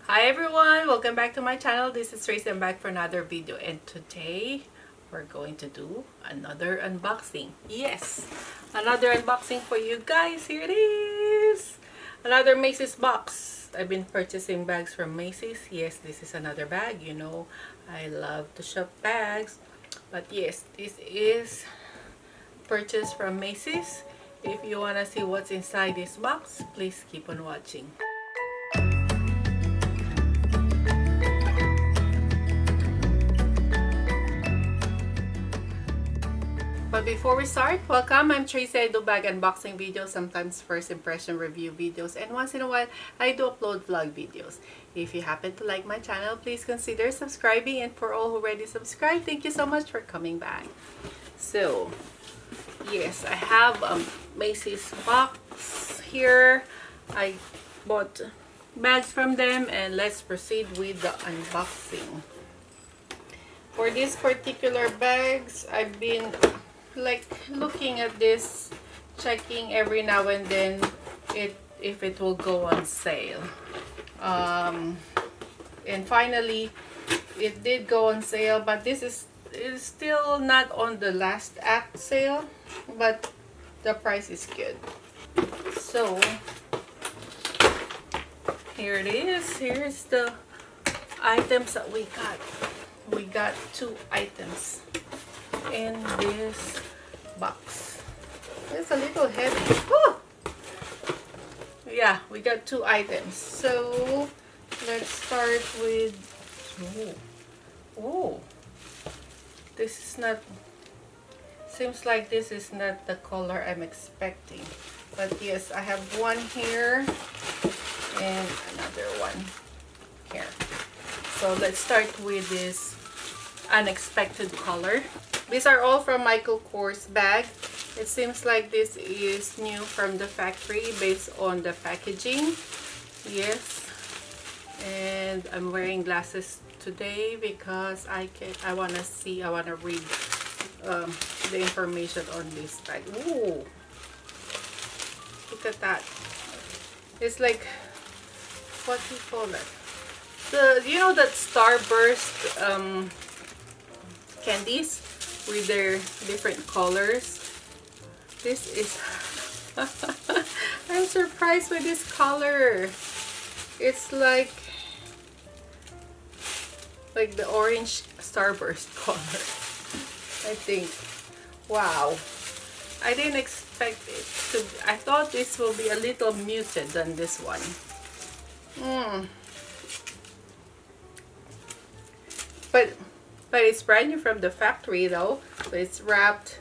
Hi everyone, welcome back to my channel. This is Tracy. I'm back for another video, and today we're going to do another unboxing. Yes, another unboxing for you guys. Here it is, another Macy's box. I've been purchasing bags from Macy's. Yes, this is another bag. You know I love to shop bags, but yes, this is purchased from Macy's. If you want to see what's inside this box, please keep on watching. But before we start, welcome. I'm Tracy. I do bag unboxing videos, sometimes first impression review videos, and once in a while, I do upload vlog videos. If you happen to like my channel, please consider subscribing, and for all who already subscribed, thank you so much for coming back. So, yes, I have a Macy's box here. I bought bags from them, and let's proceed with the unboxing. For these particular bags, I've been like looking at this, checking every now and then if it will go on sale, and finally it did go on sale, but this is still not on the last act sale, but the price is good. So here it is. Here's the items that we got. We got 2 items in this box. It's a little heavy. Woo! Yeah, we got 2 items. So let's start with, oh, this is not, seems like this is not the color I'm expecting, but yes, I have one here and another one here. So let's start with this unexpected color. These are all from my KORS bag. It seems like this is new from the factory based on the packaging. Yes, and I'm wearing glasses today because I want to read the information on this bag. Ooh, look at that. It's like, what do you call that? You know that Starburst candies with their different colors. This is I'm surprised with this color. It's like the orange Starburst color, I think. Wow, I didn't expect it to. I thought this will be a little muted than this one. But it's brand new from the factory though. So it's wrapped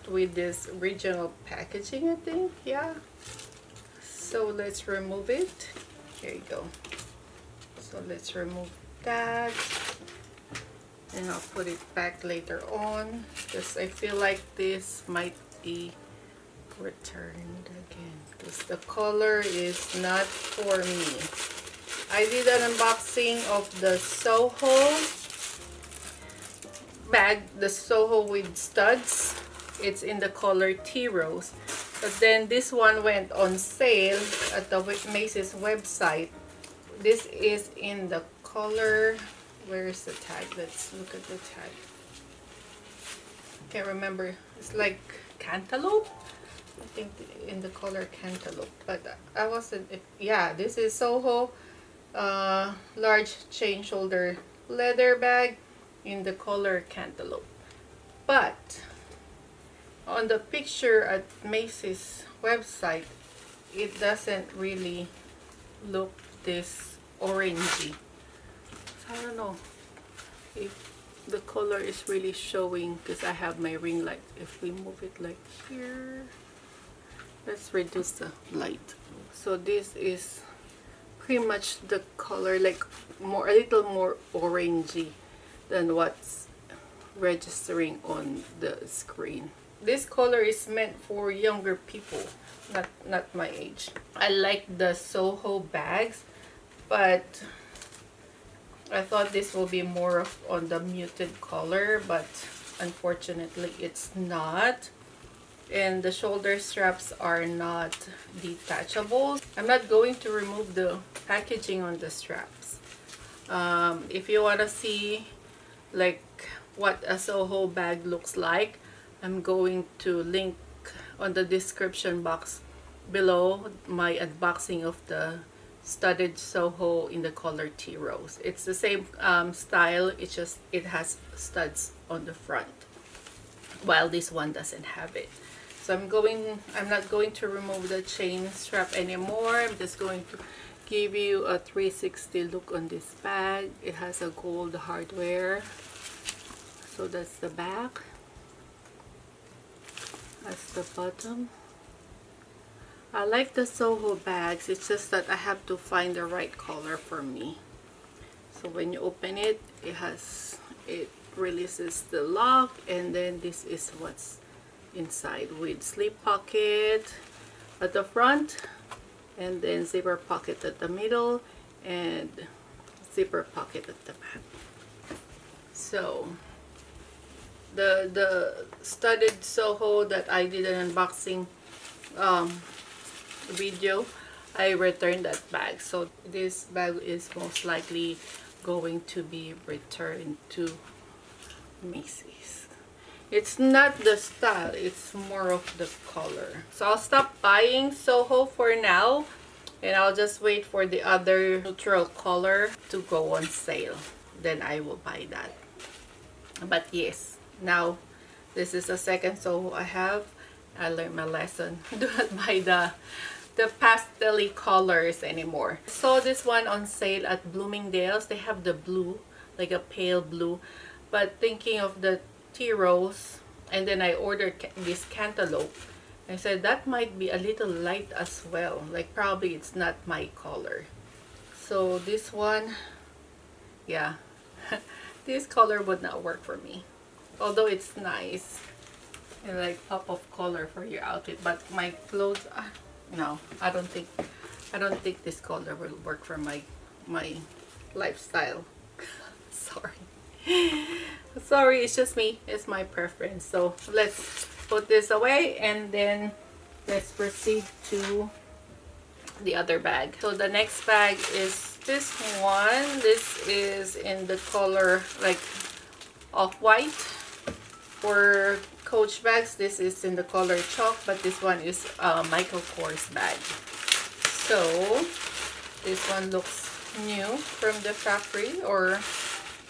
with this original packaging, I think. Yeah. So let's remove it. Here you go. So let's remove that. And I'll put it back later on, because I feel like this might be returned again, because the color is not for me. I did an unboxing of the Soho bag, the Soho with studs. It's in the color tea rose, but then this one went on sale at the Macy's website. This is in the color, where is the tag? Let's look at the tag. Can't remember. It's like cantaloupe, I think, in the color cantaloupe, but I wasn't. Yeah, this is Soho large chain shoulder leather bag in the color cantaloupe. But on the picture at Macy's website, it doesn't really look this orangey. So I don't know if the color is really showing, because I have my ring light. If we move it like here, let's reduce the light. So this is pretty much the color, like a little more orangey than what's registering on the screen. This color is meant for younger people, not my age. I like the Soho bags, but I thought this will be more on the muted color, but unfortunately it's not. and the shoulder straps are not detachable. I'm not going to remove the packaging on the straps. If you want to see like what a Soho bag looks like, I'm going to link on the description box below my unboxing of the studded Soho in the color tea rose. It's the same style, it's just it has studs on the front, while this one doesn't have it. So I'm not going to remove the chain strap anymore. I'm just going to give you a 360 look on this bag. It has a gold hardware. So that's the back. That's the bottom. I like the Soho bags. It's just that I have to find the right color for me. So when you open it, it releases the lock, and then this is what's inside, with slip pocket at the front, and then zipper pocket at the middle, and zipper pocket at the back. So the studded Soho that I did an unboxing video, I returned that bag. So this bag is most likely going to be returned to Macy's. It's not the style, it's more of the color. So I'll stop buying Soho for now, and I'll just wait for the other neutral color to go on sale. Then I will buy that. But yes, now this is the second Soho I have. I learned my lesson. Do not buy the pastel colors anymore. I saw this one on sale at Bloomingdale's. They have the blue, like a pale blue, but thinking of the tea rose, and then I ordered this cantaloupe. I said that might be a little light as well, like probably it's not my color. So this one, yeah, this color would not work for me, although it's nice and like pop of color for your outfit, but my clothes, no, I don't think this color will work for my lifestyle. Sorry, it's just me, it's my preference. So let's put this away, and then let's proceed to the other bag. So the next bag is this one. This is in the color like off-white. For Coach bags, this is in the color chalk, but this one is Michael Kors bag. So this one looks new from the factory, or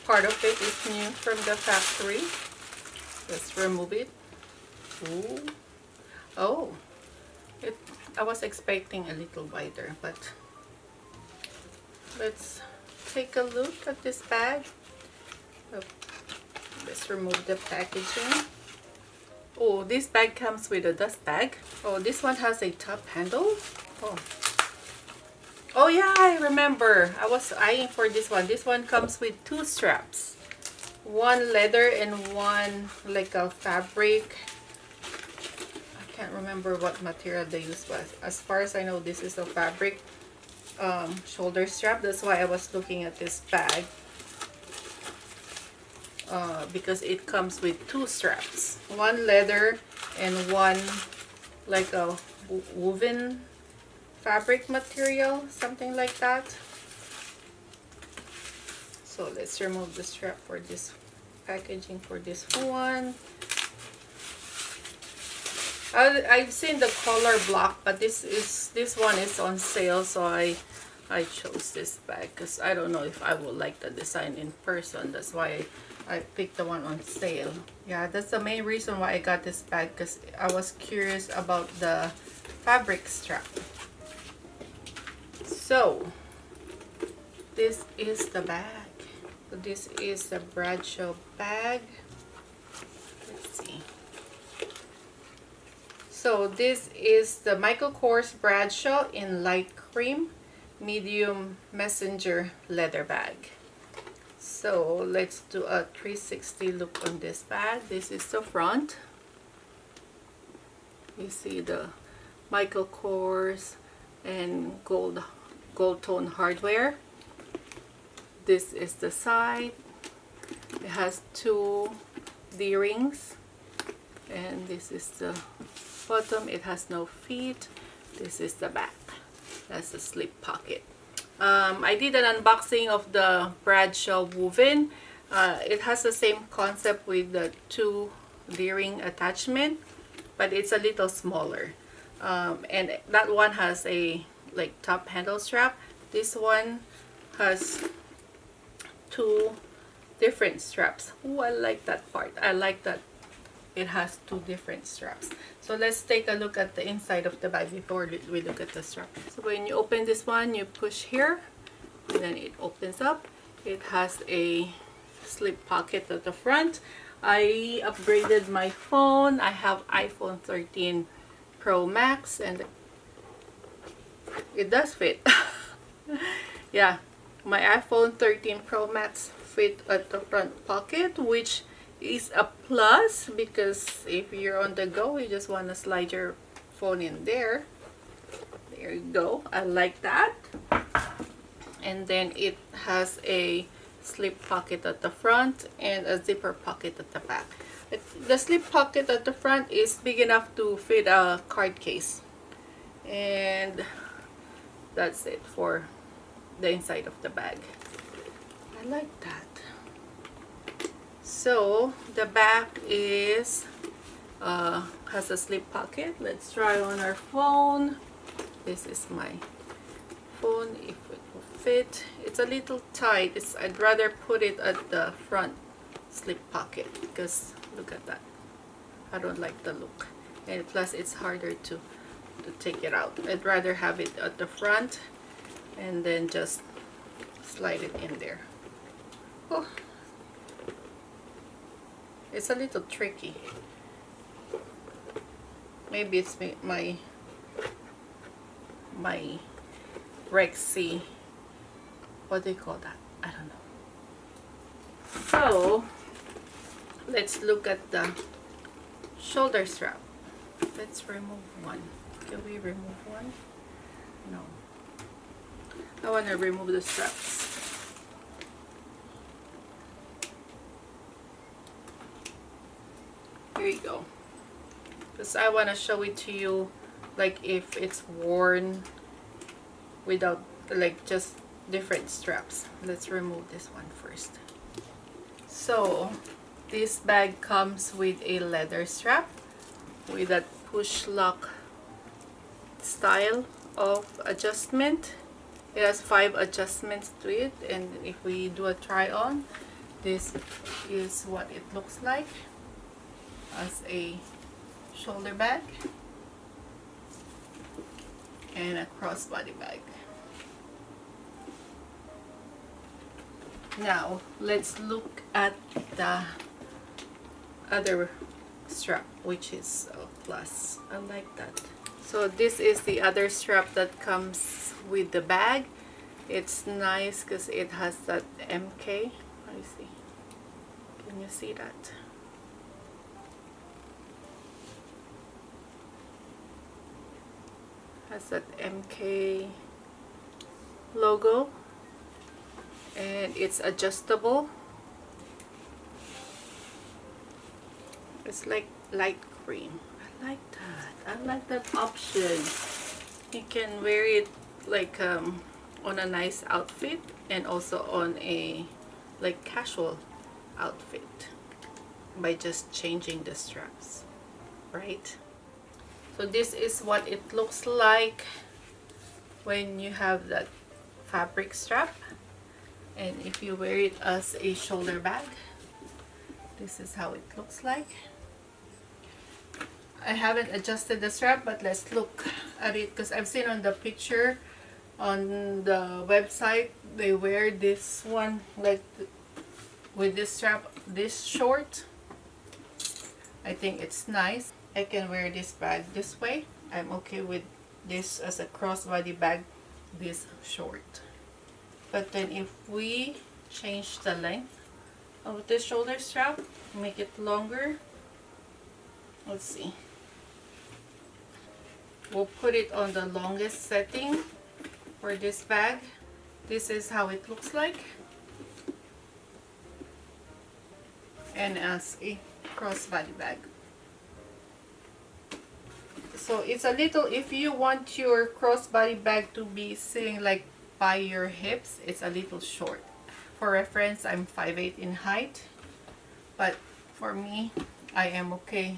part of it is new from the factory. Let's remove it. Ooh. Oh, I was expecting a little wider, but let's take a look at this bag. Oh, let's remove the packaging. Oh, this bag comes with a dust bag. Oh, this one has a top handle. Oh yeah, I remember. I was eyeing for this one. This one comes with two straps. One leather and one like a fabric. I can't remember what material they use, but as far as I know, this is a fabric shoulder strap. That's why I was looking at this bag. Because it comes with two straps. One leather and one like a woven fabric material, something like that. So let's remove the strap for this packaging for this one. I've seen the color block, but this one is on sale, so I chose this bag because I don't know if I would like the design in person. That's why I picked the one on sale. Yeah, that's the main reason why I got this bag, because I was curious about the fabric strap. So this is the bag. So this is the Bradshaw bag. Let's see. So this is the Michael Kors Bradshaw in light cream, medium messenger leather bag. So let's do a 360 look on this bag. This is the front. You see the Michael Kors and gold tone hardware. This is the side. It has two D-rings, and this is the bottom, it has no feet. This is the back. That's the slip pocket. I did an unboxing of the Bradshaw woven. It has the same concept with the 2 D-ring attachment, but it's a little smaller. And that one has a like top handle strap. This one has 2 different straps. Oh, I like that part. I like that it has 2 different straps. So let's take a look at the inside of the bag before we look at the strap. So when you open this one, you push here and then it opens up. It has a slip pocket at the front. I upgraded my phone. I have iPhone 13 Pro Max and it does fit. Yeah, my iPhone 13 Pro Max fit at the front pocket, which is a plus because if you're on the go, you just want to slide your phone in there. There you go. I like that. And then it has a slip pocket at the front and a zipper pocket at the back. The slip pocket at the front is big enough to fit a card case. And that's it for the inside of the bag. I like that. So the back is has a slip pocket. Let's try on our phone. This is my phone, if it will fit. It's a little tight. I'd rather put it at the front slip pocket because look at that. I don't like the look, and plus it's harder to take it out. I'd rather have it at the front and then just slide it in there. Oh, it's a little tricky. Maybe it's my RAKUTEN, what do you call that? I don't know. So let's look at the shoulder strap. Let's remove one. Can we remove one? No. I want to remove the straps. Here you go. Because I want to show it to you like if it's worn without like just different straps. Let's remove this one first. So this bag comes with a leather strap with that push lock style of adjustment. It has 5 adjustments to it, and if we do a try on, this is what it looks like as a shoulder bag and a crossbody bag. Now let's look at the other strap, which is a plus. I like that. So this is the other strap that comes with the bag. It's nice because it has that MK. Let me see. Can you see that? Has that MK logo, and it's adjustable. It's like light cream. I like that. I like that option. You can wear it like on a nice outfit and also on a like casual outfit by just changing the straps, right? So this is what it looks like when you have that fabric strap, and if you wear it as a shoulder bag, this is how it looks like. I haven't adjusted the strap, but let's look at it because I've seen on the picture on the website they wear this one like with this strap this short. I think it's nice. I can wear this bag this way. I'm okay with this as a crossbody bag this short. But then if we change the length of the shoulder strap, make it longer, let's see, we'll put it on the longest setting for this bag. This is how it looks like, and as a crossbody bag. So it's a little, if you want your crossbody bag to be sitting like by your hips, it's a little short. For reference, I'm 5'8" in height, but for me, I am okay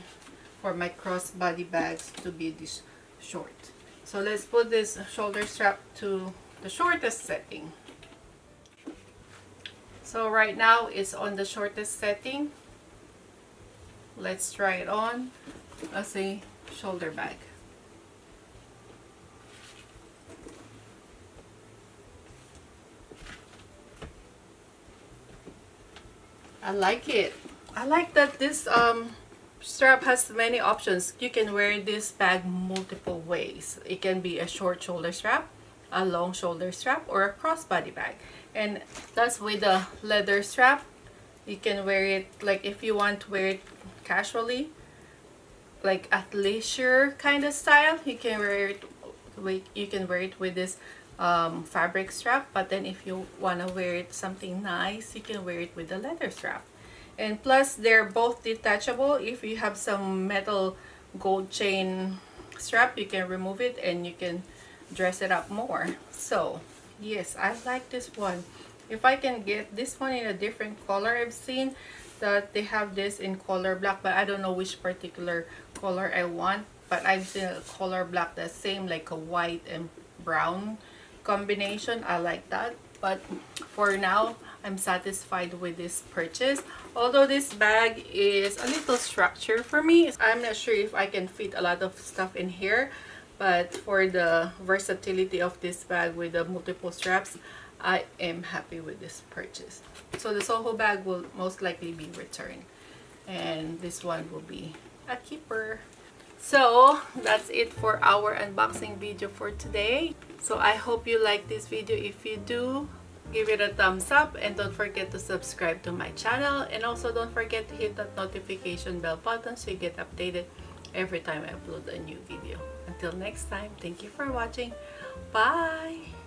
for my crossbody bags to be this short. So let's put this shoulder strap to the shortest setting. So right now it's on the shortest setting. Let's try it on as a shoulder bag. I like it. I like that this strap has many options. You can wear this bag multiple ways. It can be a short shoulder strap, a long shoulder strap, or a crossbody bag. And that's with the leather strap. You can wear it like if you want to wear it casually, like athleisure kind of style. You can wear it with this fabric strap. But then if you want to wear it something nice, you can wear it with the leather strap. And plus they're both detachable. If you have some metal gold chain strap, you can remove it and you can dress it up more. So yes, I like this one. If I can get this one in a different color, I've seen that they have this in color black, but I don't know which particular color I want. But I've seen a color black that's same, like a white and brown combination. I like that. But for now, I'm satisfied with this purchase. Although this bag is a little structured for me, I'm not sure if I can fit a lot of stuff in here. But for the versatility of this bag with the multiple straps, I am happy with this purchase. So the Soho bag will most likely be returned, and this one will be a keeper. So that's it for our unboxing video for today. So I hope you like this video. If you do, give it a thumbs up and don't forget to subscribe to my channel, and also don't forget to hit that notification bell button so you get updated every time I upload a new video. Until next time, thank you for watching. Bye!